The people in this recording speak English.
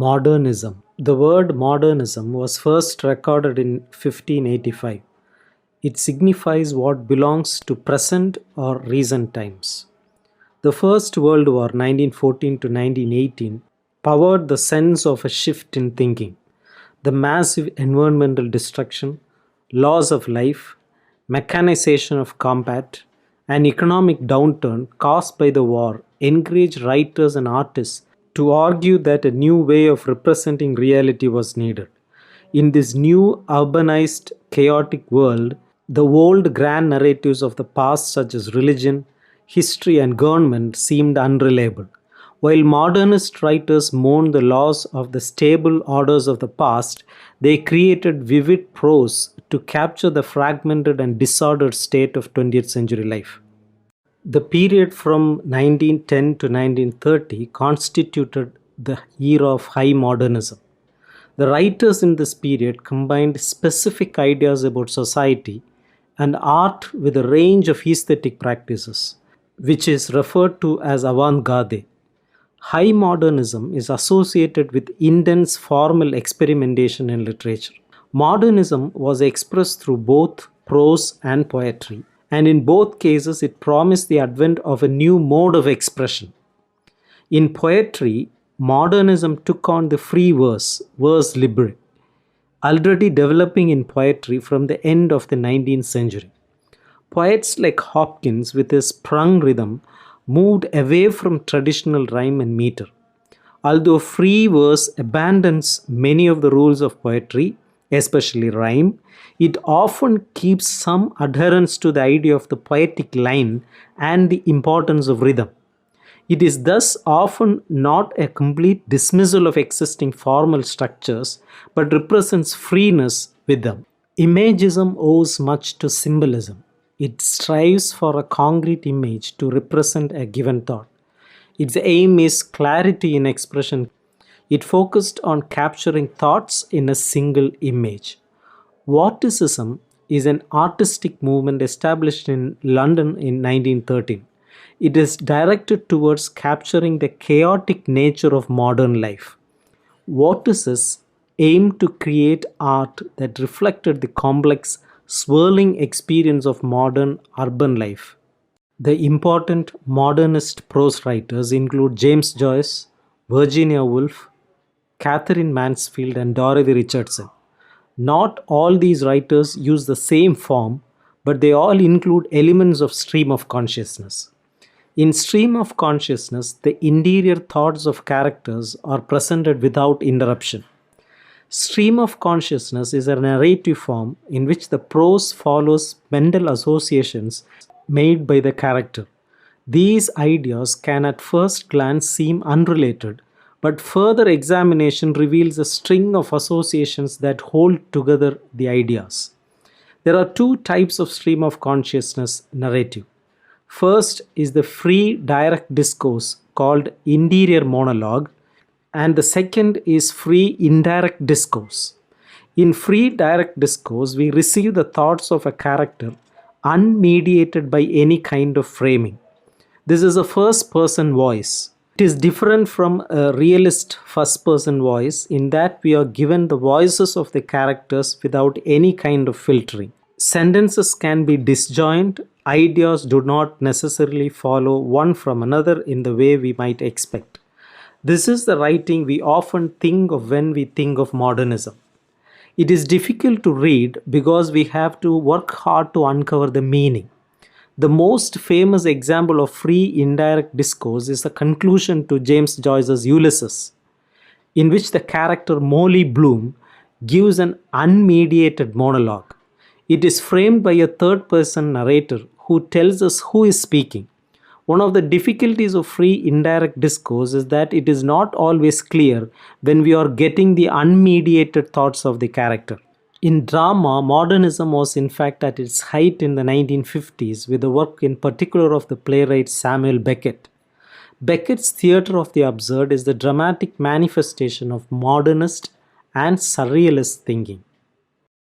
Modernism. The word modernism was first recorded in 1585. It signifies what belongs to present or recent times. The First World War 1914 to 1918 powered the sense of a shift in thinking. The massive environmental destruction, loss of life, mechanization of combat, and economic downturn caused by the war encouraged writers and artists to argue that a new way of representing reality was needed. In this new urbanized, chaotic world, the old grand narratives of the past, such as religion, history, and government, seemed unreliable. While modernist writers mourned the loss of the stable orders of the past, they created vivid prose to capture the fragmented and disordered state of 20th century life. The period from 1910 to 1930 constituted the era of high modernism. The writers in this period combined specific ideas about society and art with a range of aesthetic practices, which is referred to as avant-garde. High modernism is associated with intense formal experimentation in literature. Modernism was expressed through both prose and poetry, and in both cases it promised the advent of a new mode of expression. In poetry, modernism took on the free verse libre, already developing in poetry from the end of the 19th century. Poets like Hopkins, with his sprung rhythm, moved away from traditional rhyme and meter. Although free verse abandons many of the rules of poetry, especially rhyme, it often keeps some adherence to the idea of the poetic line and the importance of rhythm. It is thus often not a complete dismissal of existing formal structures, but represents freeness with them. Imagism owes much to symbolism. It strives for a concrete image to represent a given thought. Its aim is clarity in expression. It focused on capturing thoughts in a single image. Vorticism is an artistic movement established in London in 1913. It is directed towards capturing the chaotic nature of modern life. Vortices aimed to create art that reflected the complex, swirling experience of modern urban life. The important modernist prose writers include James Joyce, Virginia Woolf, Catherine Mansfield, and Dorothy Richardson. Not all these writers use the same form, but they all include elements of stream of consciousness. In stream of consciousness, the interior thoughts of characters are presented without interruption. Stream of consciousness is a narrative form in which the prose follows mental associations made by the character. These ideas can at first glance seem unrelated, but further examination reveals a string of associations that hold together the ideas. There are two types of stream of consciousness narrative. First is the free direct discourse called interior monologue, and the second is free indirect discourse. In free direct discourse, we receive the thoughts of a character unmediated by any kind of framing. This is a first person voice. It is different from a realist first person voice in that we are given the voices of the characters without any kind of filtering. Sentences can be disjoint, ideas do not necessarily follow one from another in the way we might expect. This is the writing we often think of when we think of modernism. It is difficult to read because we have to work hard to uncover the meaning. The most famous example of free indirect discourse is the conclusion to James Joyce's Ulysses, in which the character Molly Bloom gives an unmediated monologue. It is framed by a third-person narrator who tells us who is speaking. One of the difficulties of free indirect discourse is that it is not always clear when we are getting the unmediated thoughts of the character. In drama, modernism was in fact at its height in the 1950s with the work in particular of the playwright Samuel Beckett. Beckett's theatre of the absurd is the dramatic manifestation of modernist and surrealist thinking.